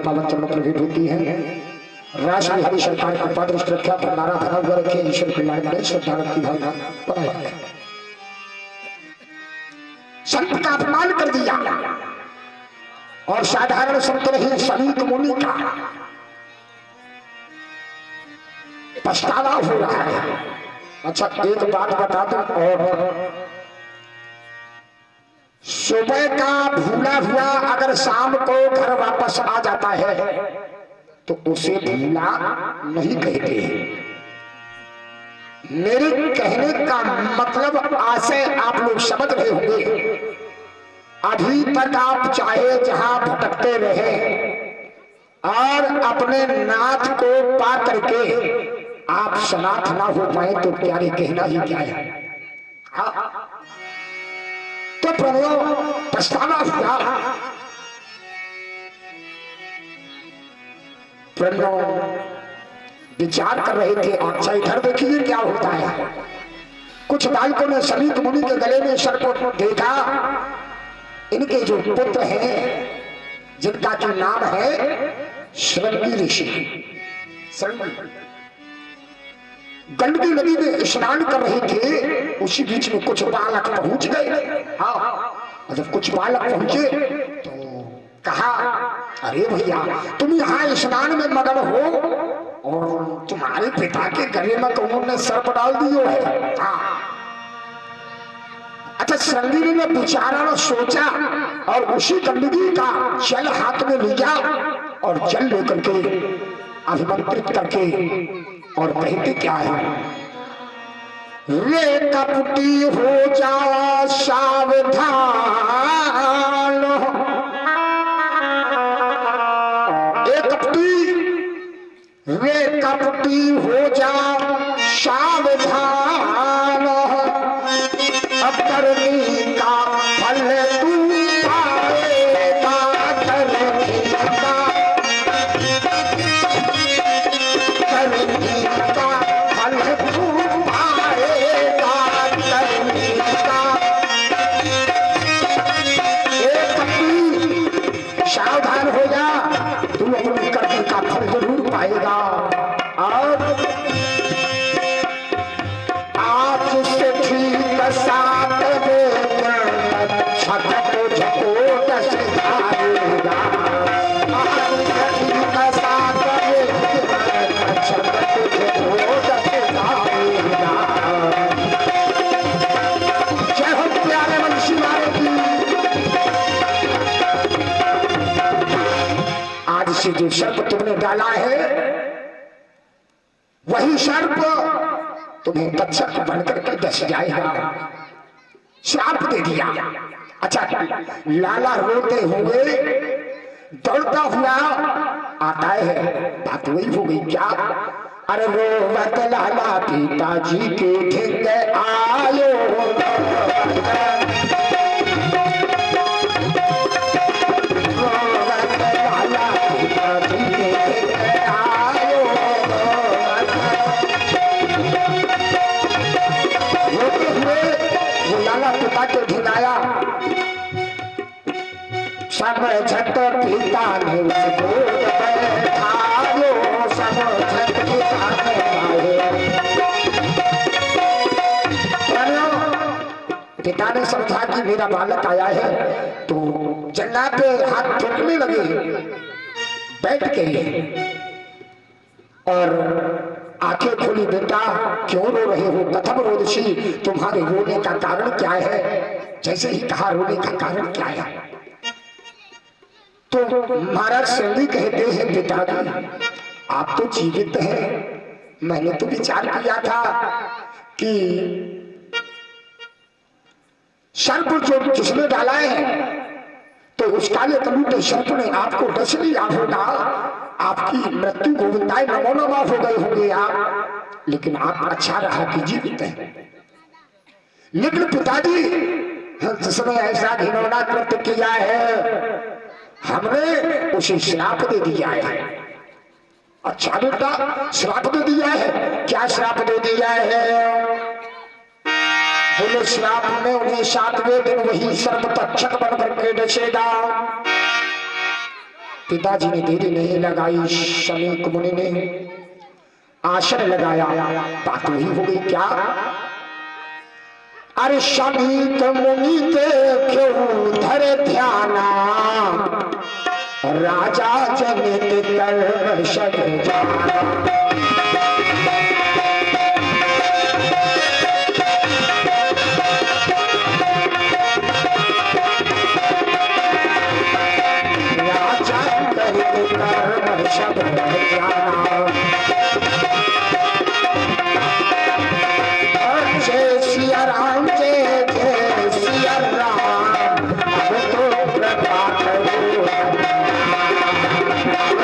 पावन चरणों पर भेंट होती है। राष्ट्र बिहारी सरकार का पद रक्षा भंडारा भरा हुआ रखे, ईश्वर कल्याण करे, श्रद्धा की भावना बनाए रखे। संत का अपमान कर दिया और साधारण संत नहीं समीक मुनि का पछतावा हो रहा है। अच्छा एक बात बता दूं, और सुबह का भूला हुआ अगर शाम को घर वापस आ जाता है तो उसे भूला नहीं कहते। मेरे कहने का मतलब आशय आप लोग समझ रहे होंगे। अभी तक आप चाहे जहां भटकते रहे और अपने नाथ को पा करके आप सनाथ ना हो पाए तो क्या रे कहना ही क्या है। तो प्रभु पछतावा हुआ। प्रभु विचार कर रहे थे। अच्छा इधर देखिए क्या होता है। कुछ बालकों ने समीप मुनि के गले में सर्प को देखा। इनके जो पुत्र हैं जिनका जो नाम है श्रृंगी ऋषि, गंडकी नदी में स्नान कर रहे थे। उसी बीच में कुछ बालक पहुंच गए। हाँ, जब कुछ बालक पहुंचे तो कहा, अरे भैया तुम यहाँ स्नान में मगन हो और तुम्हारे पिता के गले में कौन ने सर्प डाल दियो है। हाँ। अच्छा श्रृंगी ने बेचारा ने सोचा और उसी गंडकी का जल हाथ में लिया और जल लेकर के अभिमंत्रित करके और कहते क्या है, रे कपटी हो जा सावधान, रे कपटी हो जा सावधान, अब करनी का फल तू पाएगा, करनी का फल तू पाएगा, करनी का। एक कपटी सावधान हो जा, तू अपने कर्म का फल जरूर पाएगा। और आज से ठीक साथ छठ को झकोट से आएगा, आज से ठीक साथ छठ को झकोट से आएगा। जय हो प्यारे वंशी मारे की। आज से जो सर्प तुमने डाला है वही सर्प तुम्हें तक्षक बनकर के दस जाएगा। श्राप दे दिया। अच्छा लाला रोते हुए दौड़ता हुआ आता है। बात वही हो गई क्या, अरे रोवत लाला पिताजी के ढिंग आयो, के ढिलाया। सब झट पिता ने उसको बैठायो, सब झट पिता ने पिता ने समझा कि मेरा बालक आया है तो जन्ना पे हाथ ठोकने लगे बैठ के और आंखें खोली, बेटा क्यों रो रहे हो, कथम रोदसी, तुम्हारे रोने का कारण क्या है। जैसे ही कहा रोने का कारण क्या है तो महाराज श्रृंगी कहते हैं, पिताजी आप तो जीवित हैं, मैंने तो विचार किया था कि सर्प जो जिसने डाला है तो उस काले कलूटे सर्प ने आपको डस लिया होगा, आपकी मृत्यु गोविंदाय नमो नमः हो गए होंगे आप, लेकिन आप अच्छा रहा कि जीवित हैं। लेकिन पिताजी जिसने ऐसा घिनौना कृत्य किया है हमने उसे श्राप दे दिया है। अच्छा बेटा श्राप दे दिया है, क्या श्राप दे दिया है। बोले श्राप में उन्हें 7वें दिन वही सर्प तक्षक बन करके डसेगा। पिताजी ने देरी नहीं लगाई, शमीक मुनि ने आसन लगाया, बात वही हो गई। क्या? अरे शमीक मुनि के क्यों धरे ध्याना, राजा जनित कर शक जाना। राजा जनित कर शक जाना। जय सिया राम, जय जय सिया राम, अब तो कृपा करो, अब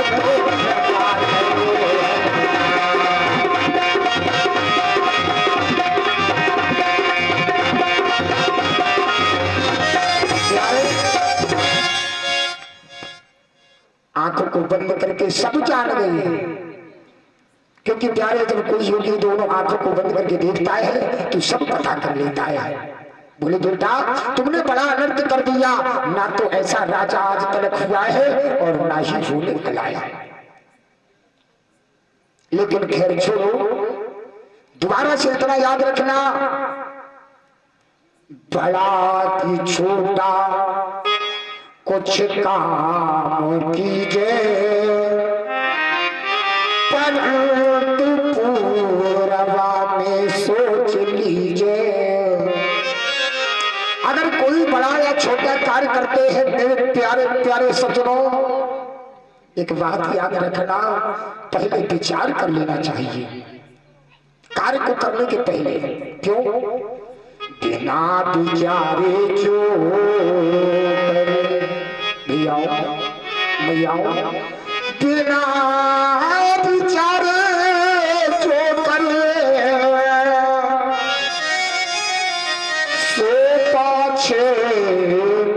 तो कृपा करो। आंखों को बंद करके सब जान गए, क्योंकि प्यारे जब कोई योगी दोनों आंखों को बंद करके देखता है तो सब पता कर लेता है। बोले बेटा तुमने बड़ा अनर्थ कर दिया, ना तो ऐसा राजा आज तक हुआ है और ना ही होने वाला है। लेकिन खैर छोड़ो, दोबारा से इतना याद रखना, बड़ा की छोटा कुछ काम कीजिए, परंतु पूर्वा में सोच लीजिए। अगर कोई बड़ा या छोटा कार्य करते हैं मेरे प्यारे प्यारे सज्जनों, एक बात याद रखना, पहले विचार कर लेना चाहिए कार्य को करने के पहले। क्यों? बिना विचारे जो बिना विचारे जो करे सो पाछे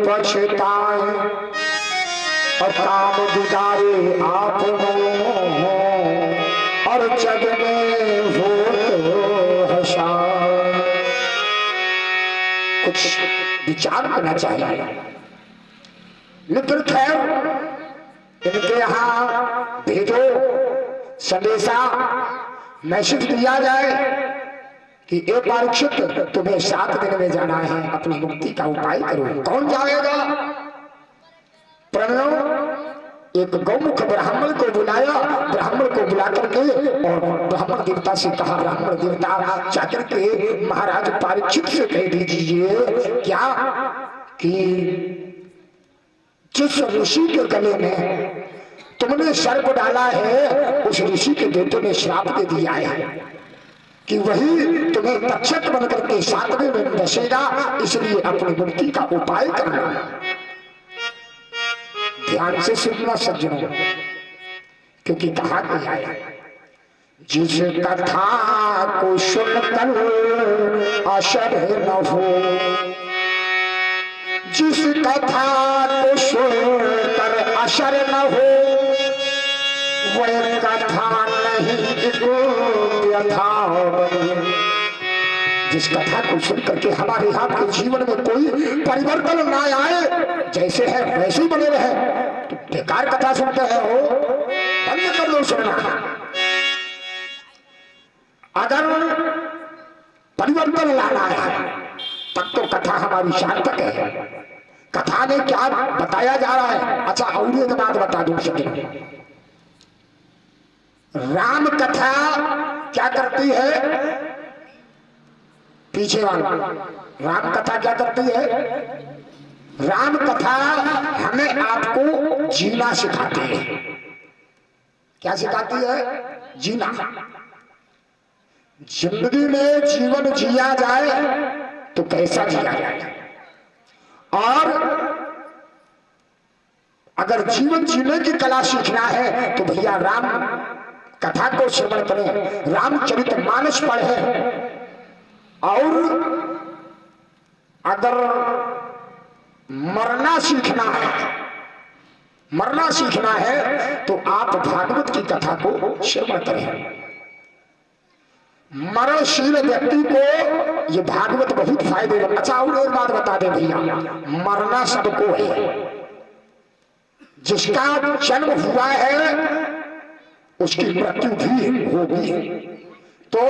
पछताए, और काम गुजारे आप और जग में हो तो हसाए। कुछ विचार करना चाहिए। लेकिन खैर इनके यहाँ भेजो संदेशा, मैसेज दिया जाए कि एक परीक्षित तुम्हें 7 दिन में जाना है, अपनी मुक्ति का उपाय करो। कौन जाएगा? प्रणव एक गौमुख ब्राह्मण को बुलाया, ब्राह्मण को बुला करके और ब्राह्मण देवता से कहा, ब्राह्मण देवता जाकर के महाराज परीक्षित से कह दीजिए क्या कि जिस ऋषि के गले में तुमने सर्प डाला है, उस ऋषि के बेटे ने श्राप दे दिया है कि वही तुम्हें तक्षक बनकर के 7वें दिन बसेगा, इसलिए अपनी मुक्ति का उपाय करना। ध्यान से सुनना सज्जनों, क्योंकि कहा गया है जिस कथा को सुनकर असर न हो, जिस कथा को सुनकर असर न हो, वह कथा नहीं व्यथा बनी। जिस कथा को सुन करके हमारे आपके जीवन में कोई परिवर्तन ना आए, जैसे है वैसे ही बने रहे, तो बेकार कथा सुनते हैं हो, बंद कर लो सुनना। अगर परिवर्तन लाना है तब तो कथा हमारी सार्थक है। कथा में क्या बताया जा रहा है? अच्छा और एक बात बता दूं सज्जनों, राम कथा क्या करती है? पीछे वाला राम कथा क्या करती है? राम कथा हमें आपको जीना सिखाती है। क्या सिखाती है? जीना। जिंदगी में जीवन जिया जाए तो कैसा जिया जाए, और अगर जीवन जीने की कला सीखना है तो भैया राम कथा को श्रवण करें, रामचरितमानस पढ़ें। और अगर मरना सीखना है तो आप भागवत की कथा को श्रवण करें। मरणशील व्यक्ति को ये भागवत बहुत फायदेमंद। अच्छा और एक बात बता दे भैया, मरना सबको है, जिसका जन्म हुआ है उसकी मृत्यु भी होगी। तो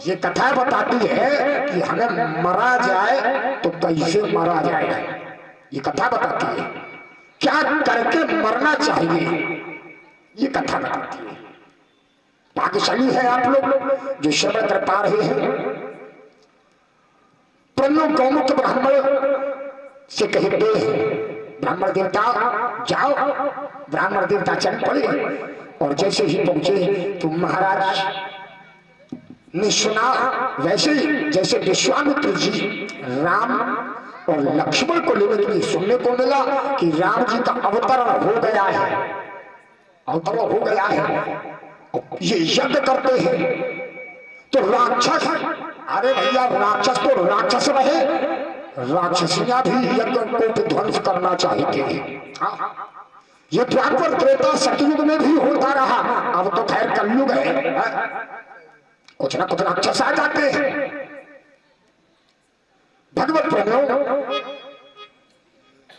ये कथा बताती है कि हमें मरा जाए तो कैसे मरा जाएगा, ये कथा बताती है। क्या करके मरना चाहिए, ये कथा बताती है। भाग्यशाली है आप लोग जो श्रवण कर पा रहे हैं। प्रलो गौमुख ब्राह्मण से कहते हैं, ब्राह्मण देवता जाओ। ब्राह्मण देवता चल पड़े और जैसे ही पहुंचे तो महाराज ने सुना, वैसे ही जैसे विश्वामित्र जी राम और लक्ष्मण को लेने के लिए सुनने को मिला कि राम जी का अवतरण हो गया है, अवतरण हो गया है, ये यज्ञ करते हैं। तो राक्षस, अरे भैया राक्षस तो राक्षस रहे, राक्षसियां भी यज्ञ को विध्वंस करना चाहते हैं। ये द्वापर त्रेता सतयुग में भी होता रहा, अब तो खैर कलयुग है, कुछ ना कुछ राक्षस आ जाते हैं। भगवत प्रेमियों,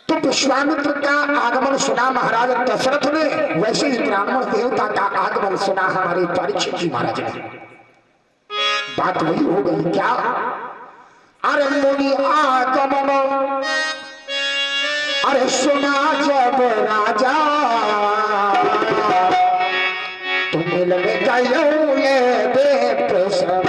तो विश्वामित्र का आगमन सुना महाराज दशरथ ने, वैसे ही ब्राह्मण देवता का आगमन सुना हमारे परीक्षित जी महाराज ने। बात वही हो गई क्या, अरे मुनि आगमन अरे सुना जब राजा, तुम मिल गयो ये बेप्रसवा।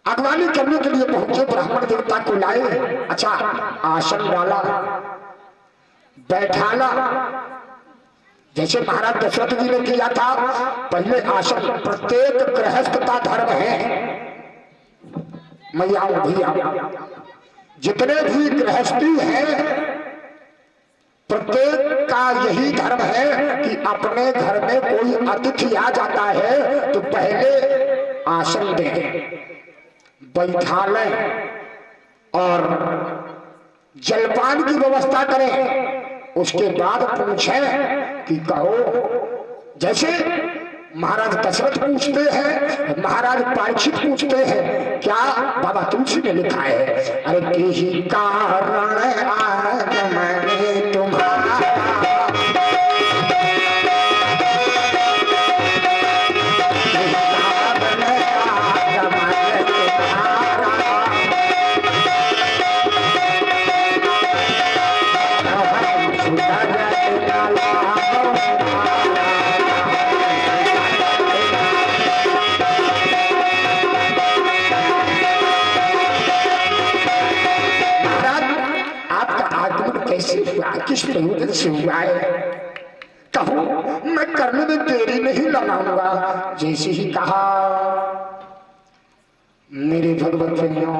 अगवानी करने के लिए पहुंचे, ब्राह्मण देवता को लाए। अच्छा, आसन डाला, बैठाला, जैसे महाराज दशरथ जी ने किया था। पहले आसन, प्रत्येक गृहस्थ का धर्म है, मैं आऊं भैया, जितने भी गृहस्थी है प्रत्येक का यही धर्म है कि अपने घर में कोई अतिथि आ जाता है तो पहले आसन दें, बैठा लें और जलपान की व्यवस्था करें। उसके बाद पूछें कि कहो, जैसे महाराज दशरथ पूछते हैं, महाराज परीक्षित पूछते हैं, क्या बाबा तुलसी ने लिखा है, अरे यही कारण आगमन तुम्हारा, किस प्रयोजन से हुआ है, कहो मैं करने में देरी नहीं लगाऊंगा। जैसे ही कहा, मेरे भगवत प्रेमियों,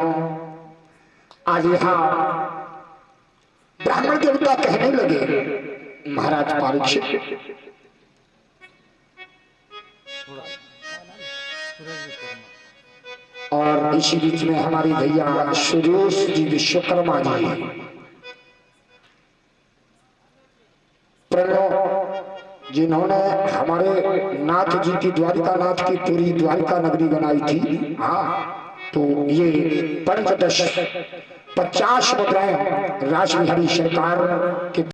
आज यहाँ ब्राह्मण देवता कहने लगे, महाराज परीक्षित, और इसी बीच में हमारी भैया सुरेश जी विश्वकर्मा जी, जिन्होंने हमारे नाथ जी की, द्वारिका नाथ की पूरी द्वारिका नगरी बनाई थी। हाँ, तो ये पंचदश 50 मुद्राएं राजबिहारी सरकार के